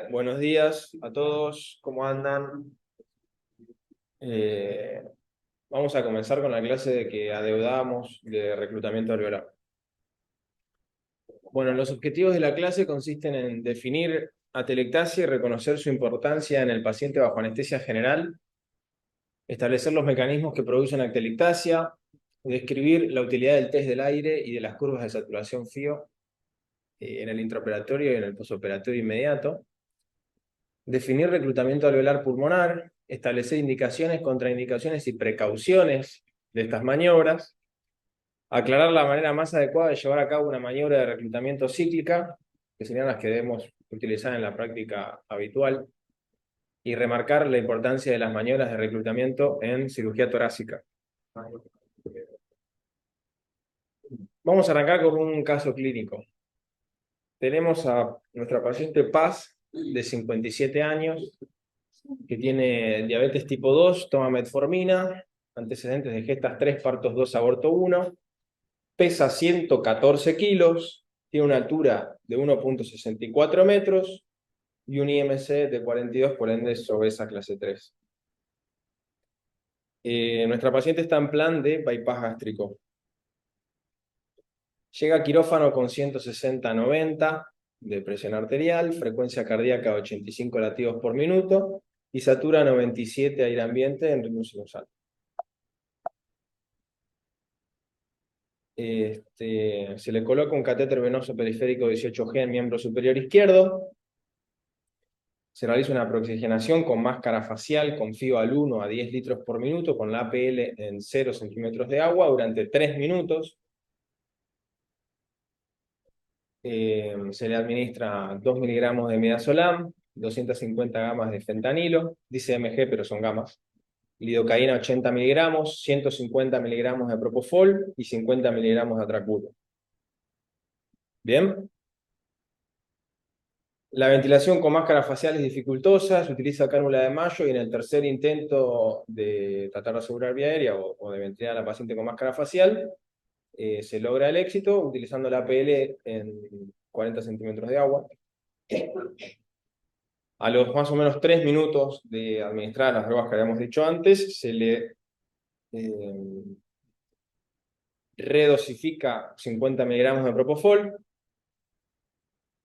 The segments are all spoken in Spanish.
Buenos días a todos, ¿cómo andan? Vamos a comenzar con la clase de que adeudamos de reclutamiento alveolar. Bueno, los objetivos de la clase consisten en definir atelectasia y reconocer su importancia en el paciente bajo anestesia general, establecer los mecanismos que producen atelectasia, describir la utilidad del test del aire y de las curvas de saturación FIO en el intraoperatorio y en el postoperatorio inmediato, definir reclutamiento alveolar pulmonar, establecer indicaciones, contraindicaciones y precauciones de estas maniobras, aclarar la manera más adecuada de llevar a cabo una maniobra de reclutamiento cíclica, que serían las que debemos utilizar en la práctica habitual, y remarcar la importancia de las maniobras de reclutamiento en cirugía torácica. Vamos a arrancar con un caso clínico. Tenemos a nuestra paciente Paz, de 57 años, que tiene diabetes tipo 2, toma metformina, antecedentes de gestas 3, partos 2, aborto 1, pesa 114 kilos, tiene una altura de 1,64 metros y un IMC de 42, por ende es obesa clase 3. Nuestra paciente está en plan de bypass gástrico. Llega a quirófano con 160/90 de presión arterial, frecuencia cardíaca 85 latidos por minuto y satura 97 aire ambiente en ritmo sinusal. Se le coloca un catéter venoso periférico 18G en miembro superior izquierdo. Se realiza una prooxigenación con máscara facial con FIO al 1 a 10 litros por minuto con la APL en 0 centímetros de agua durante 3 minutos. Se le administra 2 miligramos de midazolam, 250 gamas de fentanilo, dice MG pero son gamas, lidocaína 80 miligramos, 150 miligramos de propofol y 50 miligramos de atraculo. ¿Bien? La ventilación con máscara facial es dificultosa, se utiliza cánula de Mayo y en el tercer intento de tratar de asegurar vía aérea o de ventilar a la paciente con máscara facial, se logra el éxito utilizando la APL en 40 centímetros de agua. A los más o menos 3 minutos de administrar las drogas que habíamos dicho antes, se le redosifica 50 miligramos de propofol.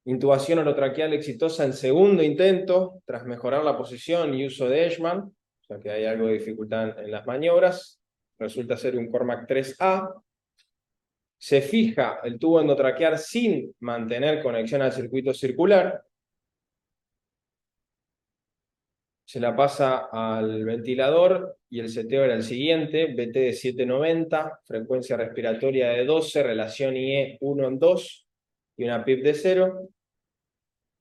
Intubación orotraqueal exitosa en segundo intento, tras mejorar la posición y uso de Edgeman, o sea que hay algo de dificultad en las maniobras. Resulta ser un Cormac 3A. Se fija el tubo endotraqueal sin mantener conexión al circuito circular. Se la pasa al ventilador y el seteo era el siguiente: BT de 790, frecuencia respiratoria de 12, relación IE 1 en 2 y una PIP de 0.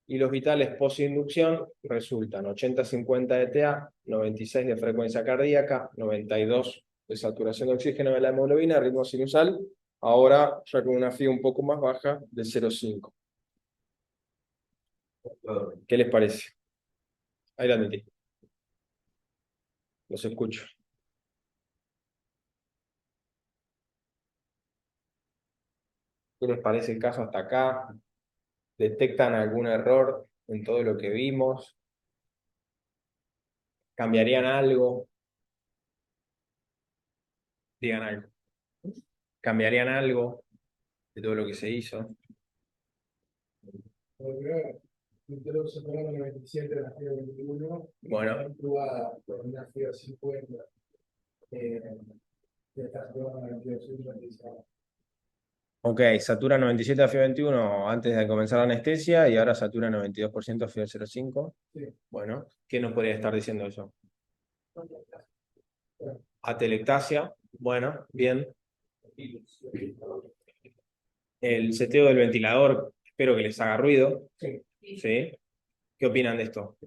Y los vitales post-inducción resultan 80-50 de TA, 96 de frecuencia cardíaca, 92 de saturación de oxígeno de la hemoglobina, ritmo sinusal, ahora ya con una FIO un poco más baja de 0,5. ¿Qué les parece? Adelante. Los escucho. ¿Qué les parece el caso hasta acá? ¿Detectan algún error en todo lo que vimos? ¿Cambiarían algo? Digan algo. ¿Cambiarían algo de todo lo que se hizo? Intento separar la 27 de la FIO 21. Bueno. Incluida con una FIO 50 de esta FIO 22. Ok, satura 97 a FIO 21 antes de comenzar la anestesia y ahora satura 92% a FIO 0,5. Sí. Bueno, ¿qué nos podría estar diciendo eso? Atelectasia, bueno, bien. El seteo del ventilador, espero que les haga ruido. ¿Sí? ¿Qué opinan de esto?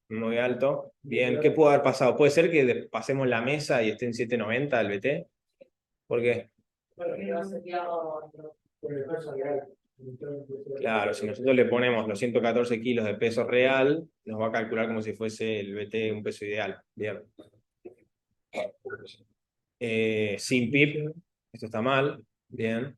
Muy alto. Bien, ¿qué pudo haber pasado? ¿Puede ser que pasemos la mesa y esté en 790 el BT? ¿Por qué? Claro, si nosotros le ponemos los 114 kilos de peso real, nos va a calcular como si fuese el BT un peso ideal. Bien. Sin PIP, esto está mal, bien,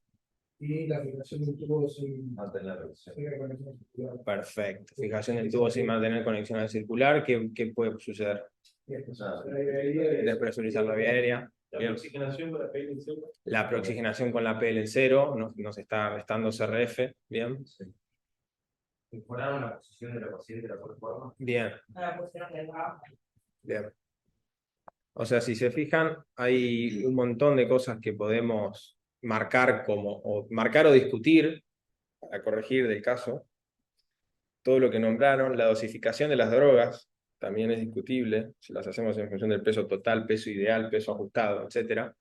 Y la fijación del tubo sin conexión circular. perfecto. Fijación del tubo sin mantener conexión al circular, ¿qué puede suceder? Despresurizar la vía aérea. La oxigenación con la PL en cero. La preoxigenación con la PL en cero, nos está restando CRF, bien. Mejoraron la posición de la paciente de la forma. Bien. Bien. O sea, si se fijan, hay un montón de cosas que podemos marcar o discutir para corregir del caso. Todo lo que nombraron, la dosificación de las drogas también es discutible, si las hacemos en función del peso total, peso ideal, peso ajustado, etc.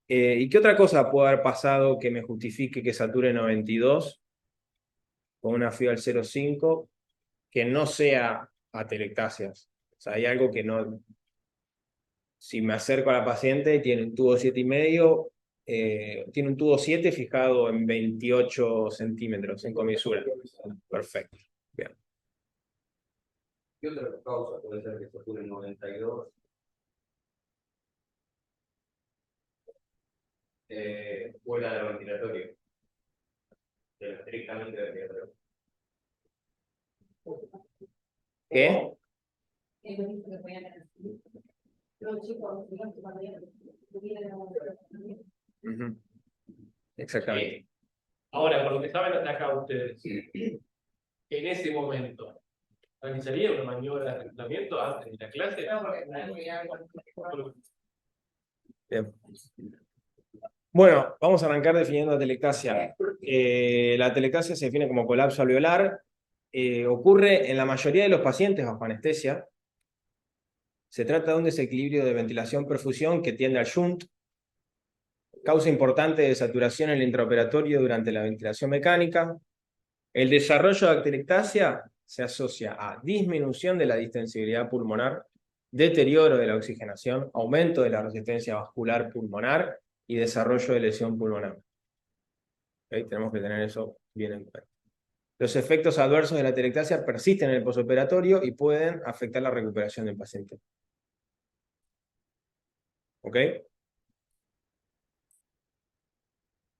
¿Y qué otra cosa puede haber pasado que me justifique que sature 92 con una FIO al 0,5 que no sea atelectasias? O sea, hay algo que no... Si me acerco a la paciente, tiene un tubo 7,5, tiene un tubo 7 fijado en 28 centímetros en comisura. Perfecto. Bien. ¿Qué otra causa puede ser que sature en 92? Fuera del ventilatorio. Estrictamente ventilatorio. ¿Qué? Ujú. Exactamente. Ahora, por lo que saben hasta acá ustedes, en ese momento, ¿realizaría una maniobra de reclutamiento antes de la clase? Bien. Bueno, vamos a arrancar definiendo la atelectasia. La atelectasia se define como colapso alveolar. Ocurre en la mayoría de los pacientes bajo anestesia. Se trata de un desequilibrio de ventilación-perfusión que tiende al shunt. Causa importante de saturación en el intraoperatorio durante la ventilación mecánica. El desarrollo de atelectasia se asocia a disminución de la distensibilidad pulmonar, deterioro de la oxigenación, aumento de la resistencia vascular pulmonar y desarrollo de lesión pulmonar. ¿Okay? Tenemos que tener eso bien en cuenta. Los efectos adversos de la atelectasia persisten en el posoperatorio y pueden afectar la recuperación del paciente. ¿Ok?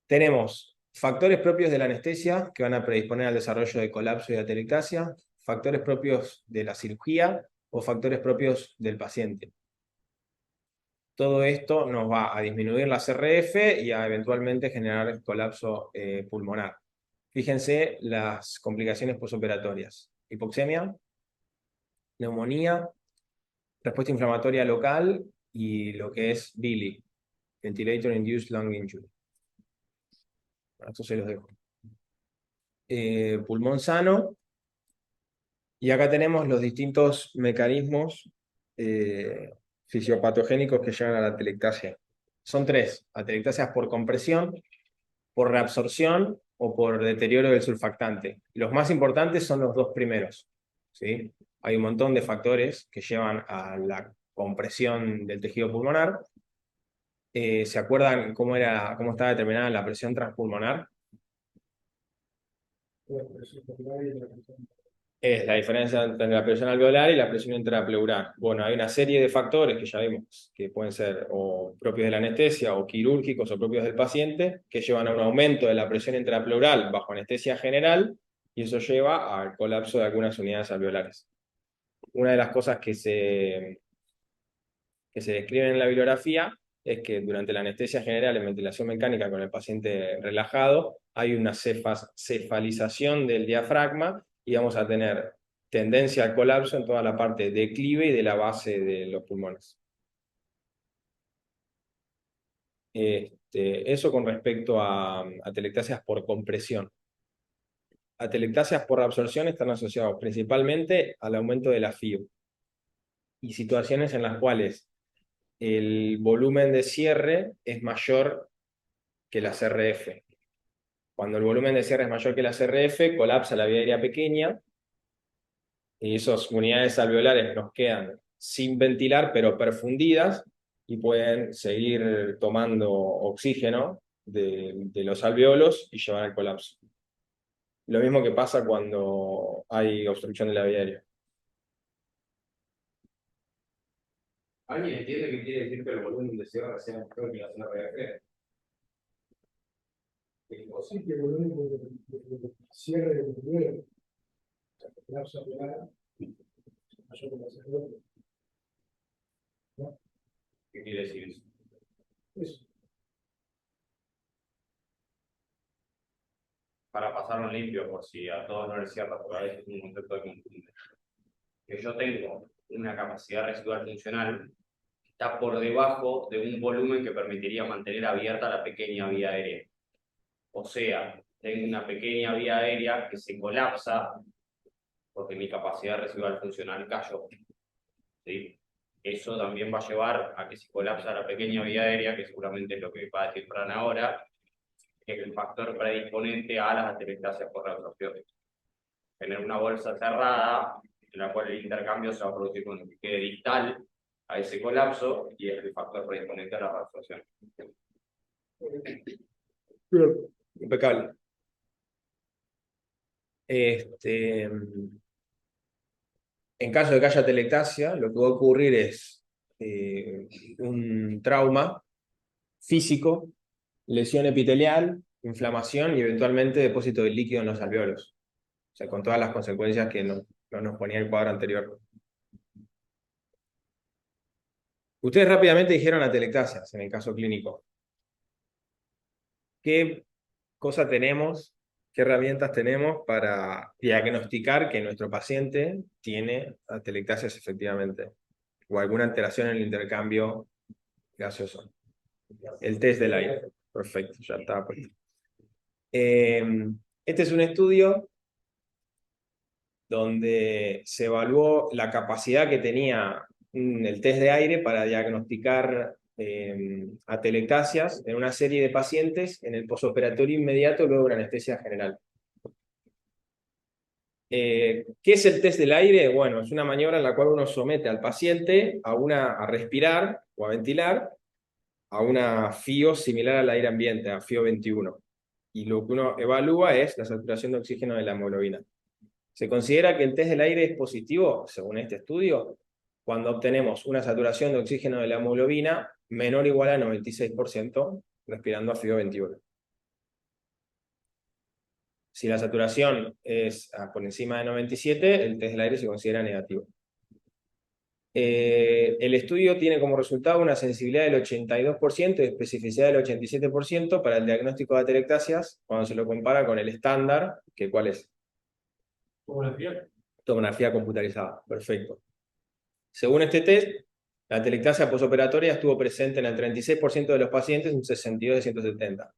Tenemos factores propios de la anestesia que van a predisponer al desarrollo de colapso y atelectasia, factores propios de la cirugía o factores propios del paciente. Todo esto nos va a disminuir la CRF y a eventualmente generar colapso pulmonar. Fíjense las complicaciones posoperatorias: hipoxemia, neumonía, respuesta inflamatoria local y lo que es VILI, Ventilator Induced Lung Injury. Bueno, esto se los dejo. Pulmón sano. Y acá tenemos los distintos mecanismos fisiopatogénicos que llevan a la atelectasia. Son tres: atelectasias por compresión, por reabsorción o por deterioro del surfactante. Los más importantes son los dos primeros, ¿sí? Hay un montón de factores que llevan a la compresión del tejido pulmonar. ¿Se acuerdan cómo estaba determinada la presión transpulmonar? Es la diferencia entre la presión alveolar y la presión intrapleural. Bueno, hay una serie de factores que ya vimos que pueden ser o propios de la anestesia o quirúrgicos o propios del paciente que llevan a un aumento de la presión intrapleural bajo anestesia general y eso lleva al colapso de algunas unidades alveolares. Una de las cosas que se describen en la bibliografía es que durante la anestesia general en ventilación mecánica con el paciente relajado hay una cefalización del diafragma y vamos a tener tendencia al colapso en toda la parte declive y de la base de los pulmones. Eso con respecto a atelectasias por compresión. Atelectasias por absorción están asociados principalmente al aumento de la FIO y situaciones en las cuales el volumen de cierre es mayor que la CRF. Cuando el volumen de cierre es mayor que la CRF, colapsa la vía aérea pequeña y esas unidades alveolares nos quedan sin ventilar, pero perfundidas y pueden seguir tomando oxígeno de los alveolos y llevar al colapso. Lo mismo que pasa cuando hay obstrucción de la vía aérea. ¿Alguien entiende qué quiere decir que el volumen de cierre sea mayor que la zona RF? Sí, que el volumen de cierre del nivel, colapso apilar, mayor que la cerradura. ¿Qué quiere decir eso? Eso. Para pasarlo limpio, por si a todos no les cierra, porque a veces es un concepto de confunde. Que yo tengo una capacidad residual funcional que está por debajo de un volumen que permitiría mantener abierta la pequeña vía aérea. O sea, tengo una pequeña vía aérea que se colapsa porque mi capacidad residual funcional cayó. ¿Sí? Eso también va a llevar a que si colapsa la pequeña vía aérea, que seguramente es lo que va a decir Fran ahora, es el factor predisponente a las atelectasias por reabsorción. Tener una bolsa cerrada en la cual el intercambio se va a producir con lo que quede distal a ese colapso y es el factor predisponente a la reabsorción. Impecable. En caso de que haya atelectasia, lo que va a ocurrir es un trauma físico, lesión epitelial, inflamación y eventualmente depósito de líquido en los alveolos. O sea, con todas las consecuencias que no nos ponía el cuadro anterior. Ustedes rápidamente dijeron atelectasias en el caso clínico. ¿Qué cosa tenemos, qué herramientas tenemos para diagnosticar que nuestro paciente tiene atelectasias efectivamente? O alguna alteración en el intercambio gaseoso. El test del aire. Perfecto, ya está puesto. Este es un estudio donde se evaluó la capacidad que tenía el test de aire para diagnosticar atelectasias en una serie de pacientes en el posoperatorio inmediato luego de una anestesia general. ¿Qué es el test del aire? Bueno, es una maniobra en la cual uno somete al paciente a respirar o a ventilar a una FIO similar al aire ambiente, a FIO 21. Y lo que uno evalúa es la saturación de oxígeno de la hemoglobina. Se considera que el test del aire es positivo, según este estudio, cuando obtenemos una saturación de oxígeno de la hemoglobina menor o igual a 96% respirando a FIO 21. Si la saturación es por encima de 97, el test del aire se considera negativo. El estudio tiene como resultado una sensibilidad del 82% y especificidad del 87% para el diagnóstico de atelectasias cuando se lo compara con el estándar, que ¿cuál es? Tomografía. Tomografía computarizada. Perfecto. Según este test, la atelectasia posoperatoria estuvo presente en el 36% de los pacientes, un 62 de 170.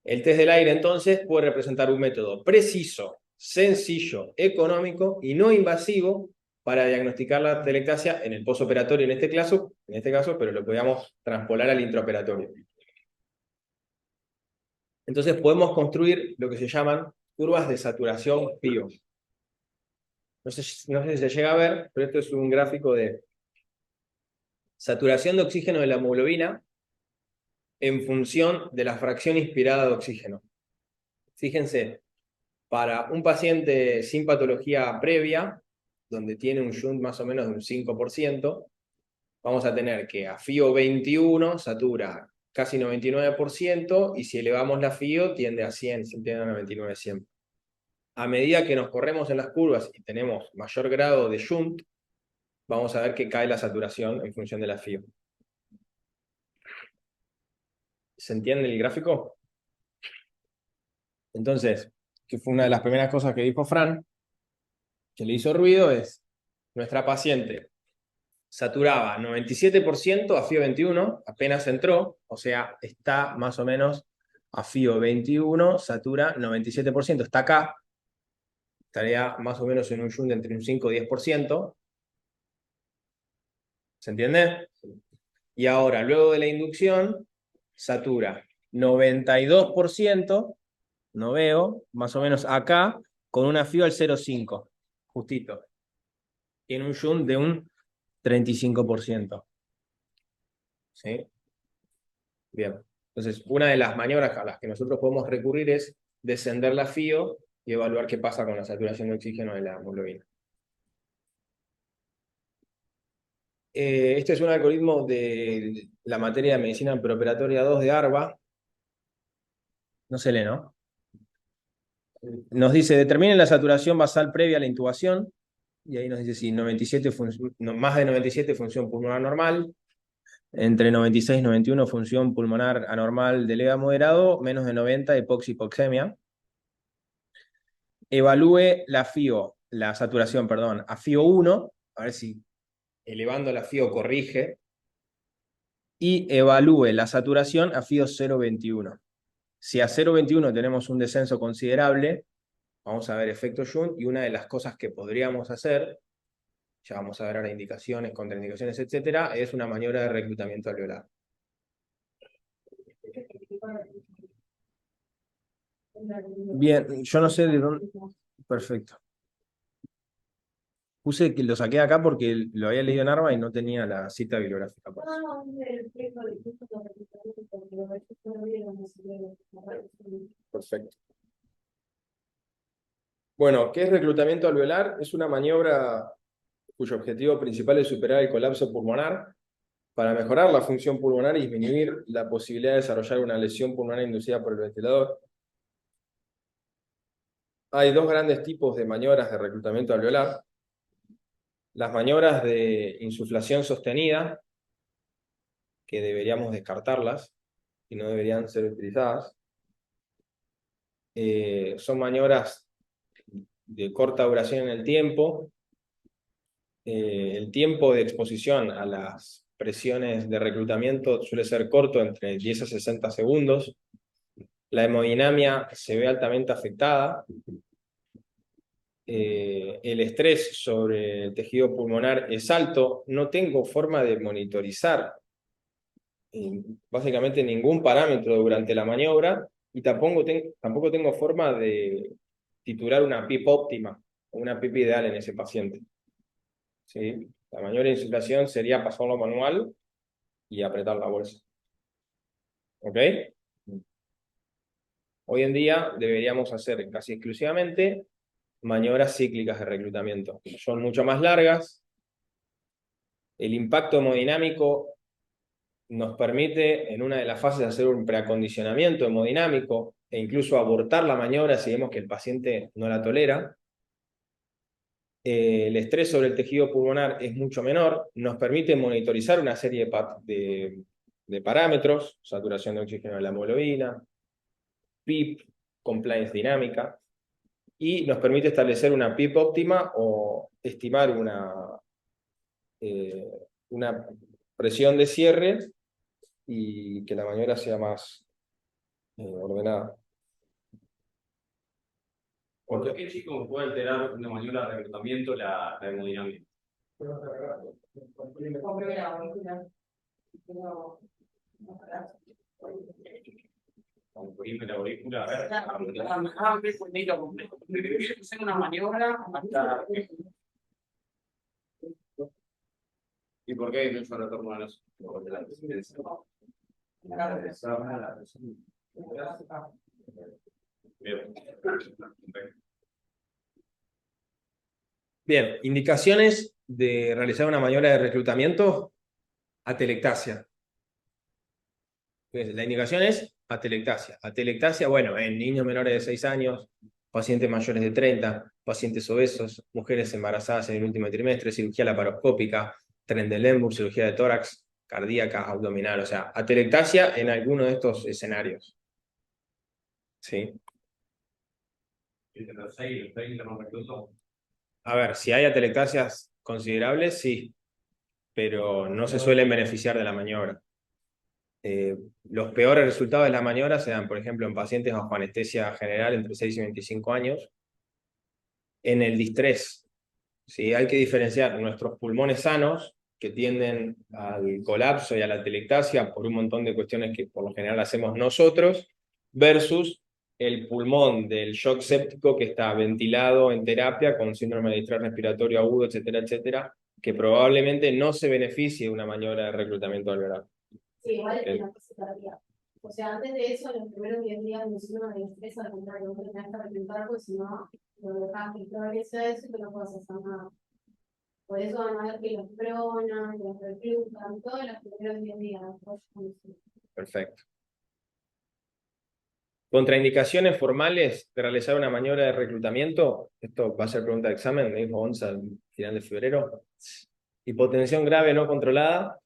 El test del aire, entonces, puede representar un método preciso, sencillo, económico y no invasivo para diagnosticar la atelectasia en el posoperatorio en este caso, pero lo podíamos transpolar al intraoperatorio. Entonces podemos construir lo que se llaman curvas de saturación FIO. No sé si se llega a ver, pero esto es un gráfico de saturación de oxígeno de la hemoglobina en función de la fracción inspirada de oxígeno. Fíjense, para un paciente sin patología previa, donde tiene un shunt más o menos de un 5%, vamos a tener que a FIO 21 satura casi 99%, y si elevamos la FIO tiende a 100, tiende a 99 siempre. A medida que nos corremos en las curvas y tenemos mayor grado de shunt, vamos a ver que cae la saturación en función de la FIO. ¿Se entiende el gráfico? Entonces, que fue una de las primeras cosas que dijo Fran, que le hizo ruido, es nuestra paciente saturaba 97% a FIO 21, apenas entró, o sea, está más o menos a FIO 21, satura 97%, está acá, estaría más o menos en un shunt entre un 5 y 10%. ¿Se entiende? Y ahora, luego de la inducción, satura 92%, no veo, más o menos acá, con una FIO al 0,5, justito. Tiene un shunt de un 35%. ¿Sí? Bien. Entonces, una de las maniobras a las que nosotros podemos recurrir es descender la FIO y evaluar qué pasa con la saturación de oxígeno de la hemoglobina. Este es un algoritmo de la materia de medicina preoperatoria 2 de ARBA. No se lee, ¿no? Nos dice, determinen la saturación basal previa a la intubación. Y ahí nos dice si 97 más de 97 función pulmonar normal, entre 96 y 91 función pulmonar anormal de leve a moderado, menos de 90 hipoxemia. Evalúe la saturación, perdón, a FIO 1, a ver si elevando la FIO corrige, y evalúe la saturación a FIO 0,21. Si a 0,21 tenemos un descenso considerable, vamos a ver efecto Jun, y una de las cosas que podríamos hacer, ya vamos a ver ahora indicaciones, contraindicaciones, etcétera, es una maniobra de reclutamiento alveolar. Bien, yo no sé de dónde... Perfecto. Puse que lo saqué acá porque lo había leído en ARBA y no tenía la cita bibliográfica. Perfecto. Bueno, ¿qué es reclutamiento alveolar? Es una maniobra cuyo objetivo principal es superar el colapso pulmonar para mejorar la función pulmonar y disminuir la posibilidad de desarrollar una lesión pulmonar inducida por el ventilador. Hay dos grandes tipos de maniobras de reclutamiento alveolar. Las maniobras de insuflación sostenida, que deberíamos descartarlas y no deberían ser utilizadas. Son maniobras de corta duración en el tiempo. El tiempo de exposición a las presiones de reclutamiento suele ser corto, entre 10 a 60 segundos. La hemodinamia se ve altamente afectada. El estrés sobre el tejido pulmonar es alto. No tengo forma de monitorizar básicamente ningún parámetro durante la maniobra y tampoco tengo forma de titular una PIP óptima o una PIP ideal en ese paciente. ¿Sí? La maniobra de insuflación sería pasarlo manual y apretar la bolsa. ¿Ok? Hoy en día deberíamos hacer casi exclusivamente maniobras cíclicas de reclutamiento. Son mucho más largas. El impacto hemodinámico nos permite en una de las fases hacer un preacondicionamiento hemodinámico e incluso abortar la maniobra si vemos que el paciente no la tolera. El estrés sobre el tejido pulmonar es mucho menor, nos permite monitorizar una serie de parámetros, saturación de oxígeno de la hemoglobina, PIP, compliance dinámica, y nos permite establecer una PIP óptima o estimar una presión de cierre y que la maniobra sea más ordenada. ¿Por qué, chicos, puede alterar una maniobra de reclutamiento la hemodinámica? Comprime la aurícula, a ver. Hacer una maniobra hasta... ¿Y por qué no se retorno a los? Bien, indicaciones de realizar una maniobra de reclutamiento, atelectasia. La indicación es atelectasia. Atelectasia, bueno, en niños menores de 6 años, pacientes mayores de 30, pacientes obesos, mujeres embarazadas en el último trimestre, cirugía laparoscópica, Trendelenburg, cirugía de tórax, cardíaca, abdominal, o sea, atelectasia en alguno de estos escenarios. ¿Sí? A ver, si hay atelectasias considerables, sí, pero no se suelen beneficiar de la maniobra. Los peores resultados de la maniobra se dan, por ejemplo, en pacientes bajo anestesia general entre 6 y 25 años, en el distrés. ¿Sí? Hay que diferenciar nuestros pulmones sanos, que tienden al colapso y a la atelectasia por un montón de cuestiones que por lo general hacemos nosotros, versus el pulmón del shock séptico que está ventilado en terapia con síndrome de distrés respiratorio agudo, etcétera, etcétera, que probablemente no se beneficie de una maniobra de reclutamiento alveolar. Sí, igual en la fisioterapia. O sea, antes de eso, en los primeros 10 días de síndrome de estrés, al contrario, no tenés que reclutar, porque si no, lo dejas que progrese eso y que no puedes hacer nada. Por eso van a ver que los pronan, los reclutan, todos los primeros 10 días. Perfecto. Contraindicaciones formales de realizar una maniobra de reclutamiento. Esto va a ser pregunta de examen, me dijo Onza al final de febrero. Hipotensión grave no controlada,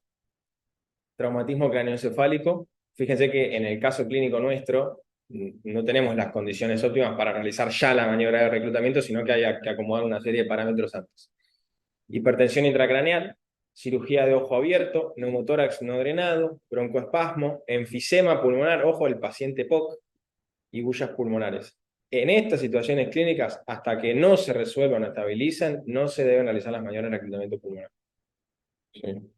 traumatismo craneoencefálico. Fíjense que en el caso clínico nuestro no tenemos las condiciones óptimas para realizar ya la maniobra de reclutamiento, sino que hay que acomodar una serie de parámetros antes. Hipertensión intracraneal, cirugía de ojo abierto, neumotórax no drenado, broncoespasmo, enfisema pulmonar, ojo, el paciente POC, y bullas pulmonares. En estas situaciones clínicas, hasta que no se resuelvan o estabilicen, no se deben realizar las maniobras de reclutamiento pulmonar. Sí.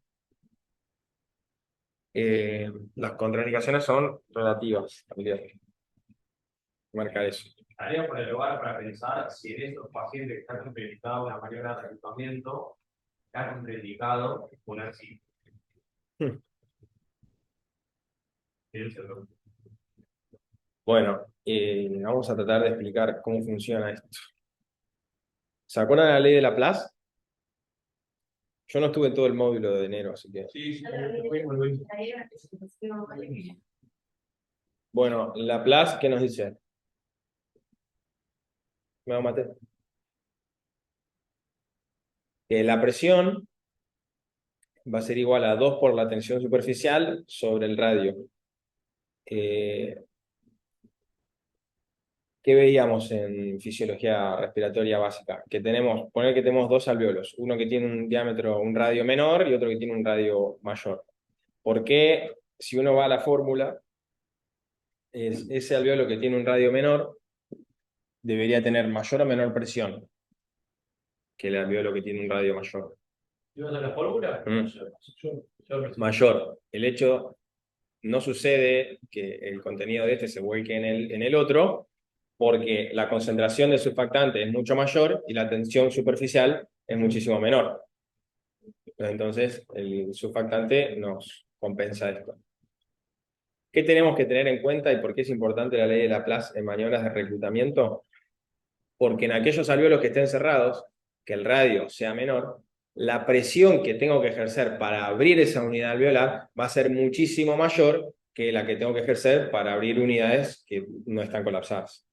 Las contraindicaciones son relativas. Marcar eso. Estaría por el lugar para pensar si en estos pacientes que están contraindicados una maniobra de reclutamiento, está contraindicado poner sí. Bueno, vamos a tratar de explicar cómo funciona esto. ¿Se acuerdan de la ley de Laplace? Yo no estuve en todo el módulo de enero, así que... Sí, Bueno, Laplace, ¿qué nos dice? Me va a matar. Que la presión va a ser igual a 2 por la tensión superficial sobre el radio. ¿Qué veíamos en fisiología respiratoria básica? Que tenemos, poner que tenemos 2 alvéolos, uno que tiene un diámetro, un radio menor y otro que tiene un radio mayor. ¿Por qué, si uno va a la fórmula, ese alvéolo que tiene un radio menor debería tener mayor o menor presión que el alvéolo que tiene un radio mayor? ¿Ibas a la fórmula? Mayor. El hecho no sucede que el contenido de este se vuelque en el otro, porque la concentración de surfactante es mucho mayor y la tensión superficial es muchísimo menor. Entonces, el surfactante nos compensa esto. ¿Qué tenemos que tener en cuenta y por qué es importante la ley de Laplace en maniobras de reclutamiento? Porque en aquellos alvéolos que estén cerrados, que el radio sea menor, la presión que tengo que ejercer para abrir esa unidad alveolar va a ser muchísimo mayor que la que tengo que ejercer para abrir unidades que no están colapsadas.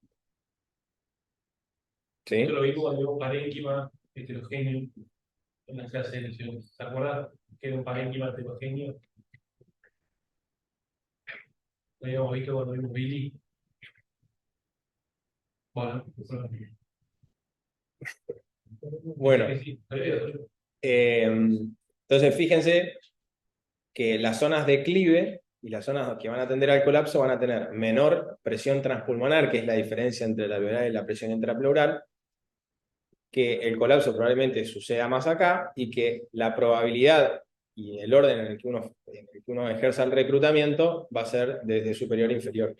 ¿Sí? Esto lo vimos cuando vimos un parénquima heterogéneo en la clase de lesiones. ¿Se acuerdan que era un parénquima heterogéneo? Lo habíamos visto cuando vimos Billy. Bueno, entonces fíjense que las zonas de declive y las zonas que van a tender al colapso van a tener menor presión transpulmonar, que es la diferencia entre la alveolar y la presión intrapleural, que el colapso probablemente suceda más acá y que la probabilidad y el orden en el que uno ejerza el reclutamiento va a ser desde superior a inferior.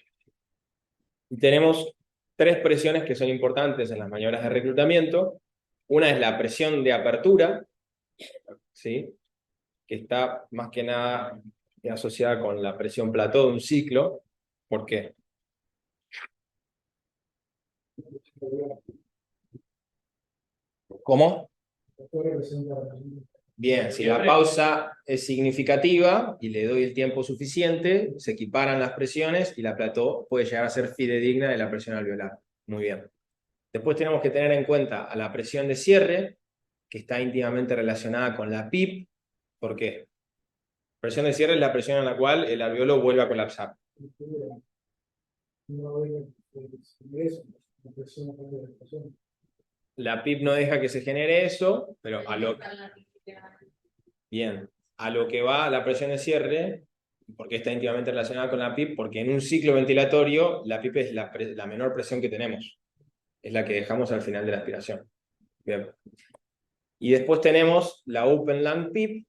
Y tenemos 3 presiones que son importantes en las maniobras de reclutamiento. Una es la presión de apertura, ¿sí?, que está más que nada asociada con la presión plató de un ciclo. ¿Por qué? ¿Cómo? Bien, si la pausa es significativa y le doy el tiempo suficiente, se equiparan las presiones y la plató puede llegar a ser fidedigna de la presión alveolar. Muy bien. Después tenemos que tener en cuenta a la presión de cierre, que está íntimamente relacionada con la PIP. ¿Por qué? Presión de cierre es la presión en la cual el alveolo vuelve a colapsar. La PIP no deja que se genere eso, pero bien, a lo que va la presión de cierre, porque está íntimamente relacionada con la PIP, porque en un ciclo ventilatorio la PIP es la menor presión que tenemos. Es la que dejamos al final de la aspiración. Bien. Y después tenemos la Open Lung PIP,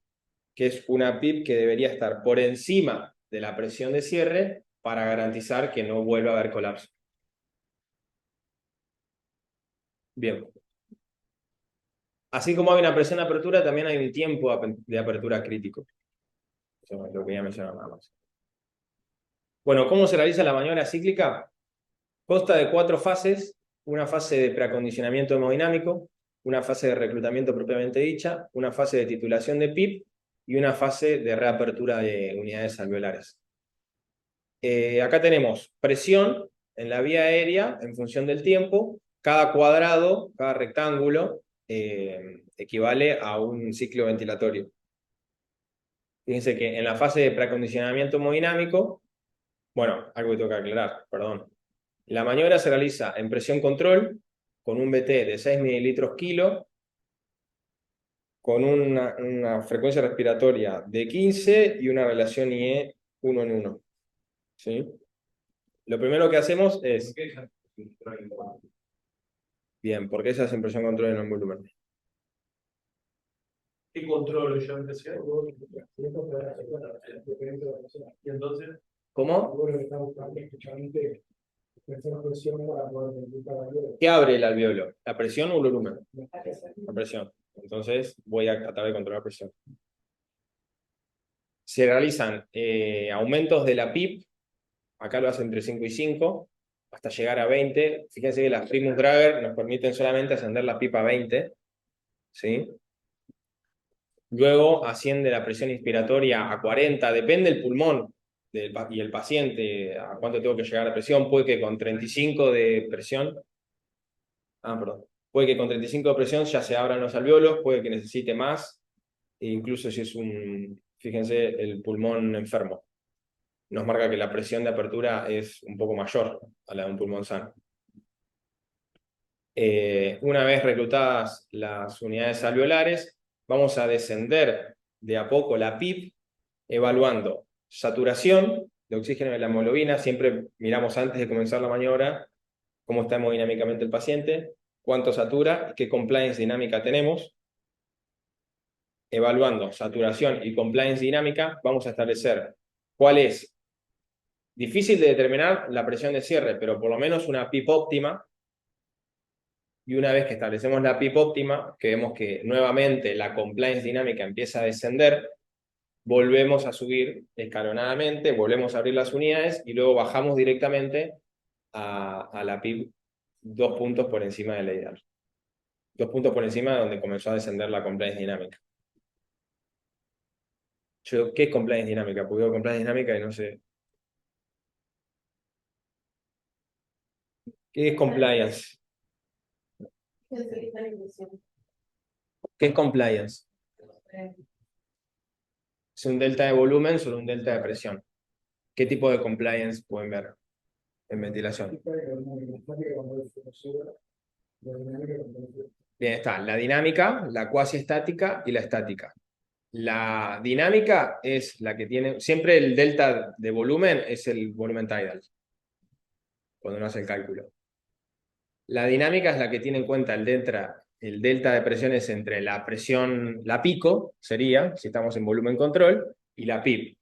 que es una PIP que debería estar por encima de la presión de cierre para garantizar que no vuelva a haber colapso. Bien. Así como hay una presión de apertura, también hay un tiempo de apertura crítico. Eso es lo que ya mencionaba nada más. Bueno, ¿cómo se realiza la maniobra cíclica? Consta de 4 fases. Una fase de preacondicionamiento hemodinámico, una fase de reclutamiento propiamente dicha, una fase de titulación de PIP y una fase de reapertura de unidades alveolares. Acá tenemos presión en la vía aérea en función del tiempo. Cada cuadrado, cada rectángulo, equivale a un ciclo ventilatorio. Fíjense que en la fase de preacondicionamiento hemodinámico, bueno, algo que tengo que aclarar, perdón. La maniobra se realiza en presión control, con un BT de 6 mililitros kilo, con una frecuencia respiratoria de 15 y una relación IE 1 en 1. ¿Sí? Lo primero que hacemos es... Bien, ¿por qué se hace en presión control y no en volumen? ¿Qué controlo yo en presión? Y entonces, ¿Cómo? Bueno, que está buscando justamente tercera presión para poder verificar la vida. ¿Qué abre el alveolo? ¿La presión o el volumen? La presión. Entonces voy a tratar de controlar presión. Se realizan aumentos de la PIP, acá lo hacen entre 5 y 5, hasta llegar a 20. Fíjense que las Primus Drager nos permiten solamente ascender la PIP a 20. ¿Sí? Luego asciende la presión inspiratoria a 40, depende del pulmón y el paciente, a cuánto tengo que llegar a presión. Puede que con 35 de presión, puede que con 35 de presión ya se abran los alveolos, puede que necesite más, e incluso si es fíjense, el pulmón enfermo. Nos marca que la presión de apertura es un poco mayor a la de un pulmón sano. Una vez reclutadas las unidades alveolares, vamos a descender de a poco la PIP, evaluando saturación de oxígeno de la hemoglobina. Siempre miramos antes de comenzar la maniobra cómo está hemodinámicamente el paciente, cuánto satura, qué compliance dinámica tenemos. Evaluando saturación y compliance dinámica, vamos a establecer cuál es, difícil de determinar la presión de cierre, pero por lo menos una PIP óptima. Y una vez que establecemos la PIP óptima, que vemos que nuevamente la compliance dinámica empieza a descender, volvemos a subir escalonadamente, volvemos a abrir las unidades y luego bajamos directamente a la PIP 2 puntos por encima de la ideal. 2 puntos por encima de donde comenzó a descender la compliance dinámica. ¿Qué es compliance dinámica? Porque digo compliance dinámica y no sé. ¿Qué es compliance? ¿Qué es compliance? Es un delta de volumen sobre un delta de presión. ¿Qué tipo de compliance pueden ver en ventilación? Bien, está la dinámica, la cuasi estática y la estática. La dinámica es la que tiene, siempre el delta de volumen es el volumen tidal, cuando uno hace el cálculo. La dinámica es la que tiene en cuenta el delta de presiones entre la presión, la pico, sería, si estamos en volumen control, y la PIP.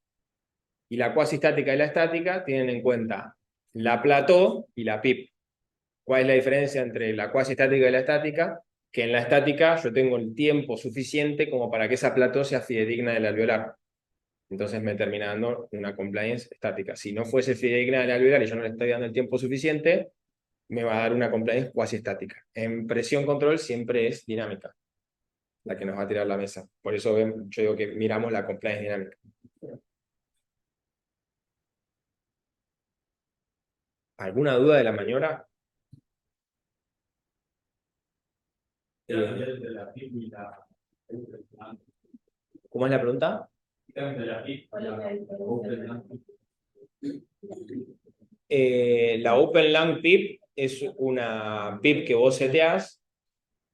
Y la cuasi estática y la estática tienen en cuenta la plató y la PIP. ¿Cuál es la diferencia entre la cuasi estática y la estática? Que en la estática yo tengo el tiempo suficiente como para que esa plató sea fidedigna del alveolar. Entonces me termina dando una compliance estática. Si no fuese fidedigna del alveolar y yo no le estoy dando el tiempo suficiente, me va a dar una compliance cuasi estática. En presión control siempre es dinámica la que nos va a tirar la mesa. Por eso yo digo que miramos la compliance dinámica. ¿Alguna duda de la maniobra? de la PIB y la... ¿Cómo es la pregunta? De la PIB La Open Lung PIP es una PIP que vos seteás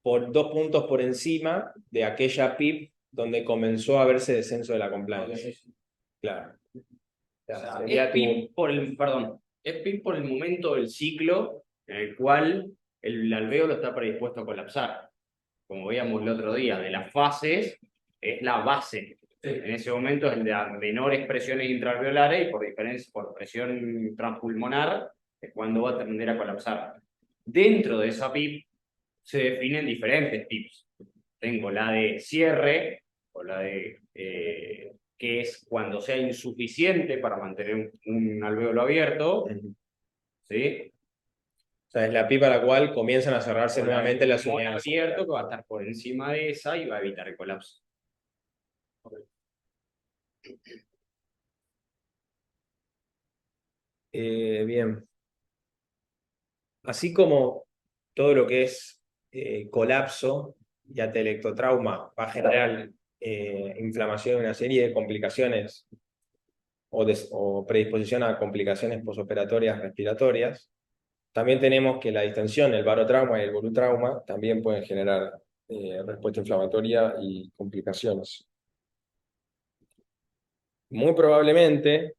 por 2 puntos por encima de aquella PIP donde comenzó a verse descenso de la compliance. Claro. Es PIP por es PIP por el momento del ciclo en el cual el alvéolo está predispuesto a colapsar. Como veíamos el otro día, de las fases es la base. En ese momento es de menores presiones intraalveolares y por presión transpulmonar es cuando va a tender a colapsar. Dentro de esa PIP se definen diferentes PIPs. Tengo la de cierre, o la de que es cuando sea insuficiente para mantener un alvéolo abierto, ¿sí? sea, es la PIP a la cual comienzan a cerrarse Con la nuevamente las pulmón unidades. abierto que va a estar por encima de esa y va a evitar el colapso. Bien. Así como todo lo que es colapso y atelectotrauma va a generar inflamación y una serie de complicaciones o predisposición a complicaciones posoperatorias respiratorias, también tenemos que la distensión, el barotrauma y el volutrauma también pueden generar respuesta inflamatoria y complicaciones. Muy probablemente,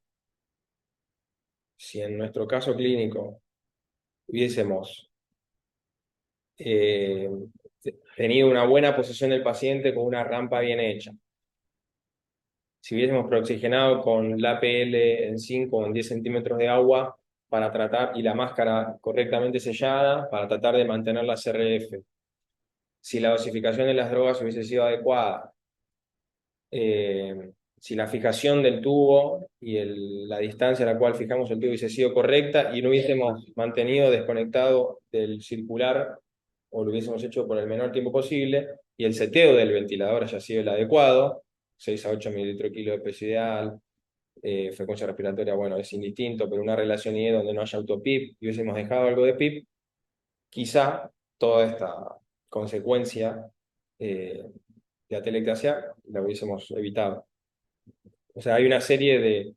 si en nuestro caso clínico hubiésemos eh, tenido una buena posición del paciente con una rampa bien hecha, si hubiésemos preoxigenado con la APL en 5 o en 10 centímetros de agua para tratar, y la máscara correctamente sellada, para tratar de mantener la CRF, si la dosificación de las drogas hubiese sido adecuada, si la fijación del tubo y la distancia a la cual fijamos el tubo hubiese sido correcta y no hubiésemos mantenido desconectado del circular o lo hubiésemos hecho por el menor tiempo posible y el seteo del ventilador haya sido el adecuado, 6 a 8 mililitros kilo de peso ideal, frecuencia respiratoria, bueno, es indistinto, pero una relación IE donde no haya autopip y hubiésemos dejado algo de PIP, quizá toda esta consecuencia de atelectasia la hubiésemos evitado. O sea, hay una serie de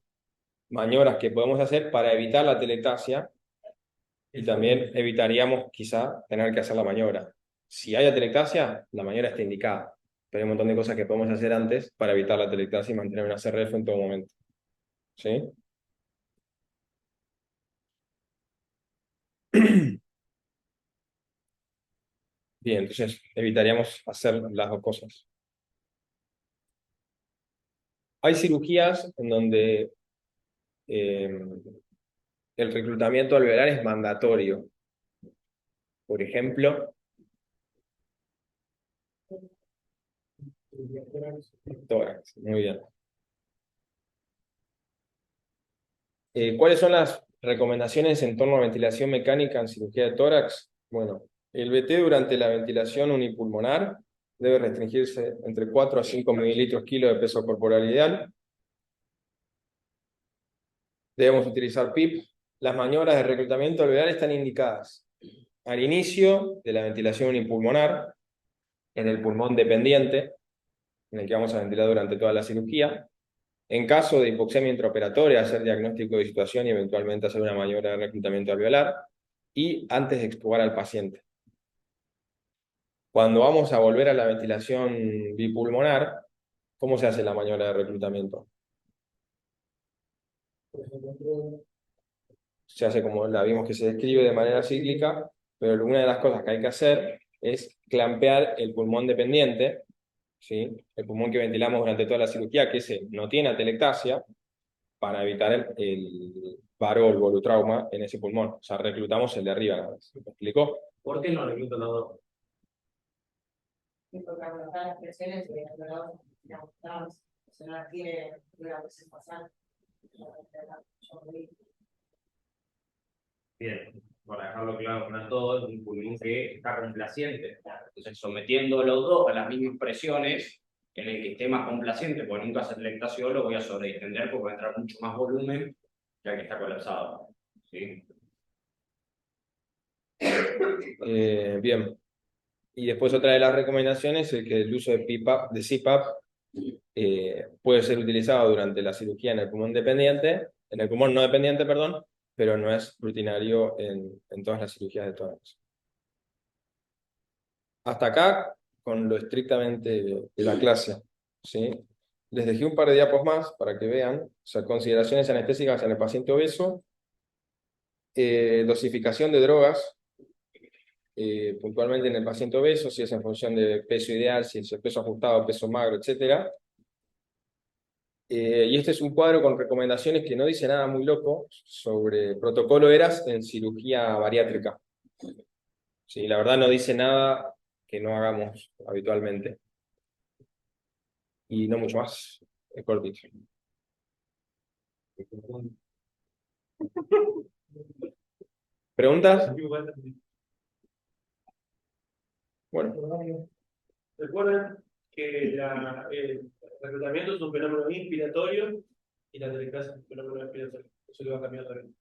maniobras que podemos hacer para evitar la atelectasia y también evitaríamos quizá tener que hacer la maniobra. Si hay atelectasia, la maniobra está indicada, pero hay un montón de cosas que podemos hacer antes para evitar la atelectasia y mantener una CRF en todo momento. ¿Sí? Bien, entonces evitaríamos hacer las dos cosas. Hay cirugías en donde el reclutamiento alveolar es mandatorio. Por ejemplo, tórax. Muy bien. ¿Cuáles son las recomendaciones en torno a ventilación mecánica en cirugía de tórax? Bueno, el BT durante la ventilación unipulmonar debe restringirse entre 4 a 5 mililitros kilo de peso corporal ideal. Debemos utilizar PIP. Las maniobras de reclutamiento alveolar están indicadas al inicio de la ventilación unipulmonar, en el pulmón dependiente, en el que vamos a ventilar durante toda la cirugía. En caso de hipoxemia intraoperatoria, hacer diagnóstico de situación y eventualmente hacer una maniobra de reclutamiento alveolar. Y antes de extubar al paciente. Cuando vamos a volver a la ventilación bipulmonar, ¿cómo se hace la maniobra de reclutamiento? Se hace como la vimos que se describe de manera cíclica, pero una de las cosas que hay que hacer es clampear el pulmón dependiente, ¿sí? El pulmón que ventilamos durante toda la cirugía, que ese no tiene atelectasia, para evitar el paro o el volutrauma en ese pulmón. O sea, reclutamos el de arriba nada más. ¿Me explicó? ¿Por qué no recluta los dos? Y porque aumentar las presiones y la persona tiene una presión basal. Bien, para dejarlo claro para todos, es un pulmón que está complaciente. Entonces, sometiendo los dos a las mismas presiones, en el que esté más complaciente, porque nunca se atelectasia, lo voy a sobredistender porque va a entrar mucho más volumen, ya que está colapsado. ¿Sí? Bien. Y después otra de las recomendaciones es que el uso de CPAP puede ser utilizado durante la cirugía en el pulmón dependiente, en el pulmón no dependiente, perdón, pero no es rutinario en todas las cirugías de tórax. Hasta acá, con lo estrictamente de la clase, ¿sí? Les dejé un par de diapos más para que vean, o sea, consideraciones anestésicas en el paciente obeso, dosificación de drogas, puntualmente en el paciente obeso, si es en función de peso ideal, si es peso ajustado, peso magro, etc. Y este es un cuadro con recomendaciones que no dice nada muy loco sobre protocolo ERAS en cirugía bariátrica. Sí, la verdad no dice nada que no hagamos habitualmente. Y no mucho más. Es cortito. ¿Preguntas? Bueno, Recuerden que el reclutamiento es un fenómeno inspiratorio y la teleclase es un fenómeno expiratorio. Eso le va a cambiar también.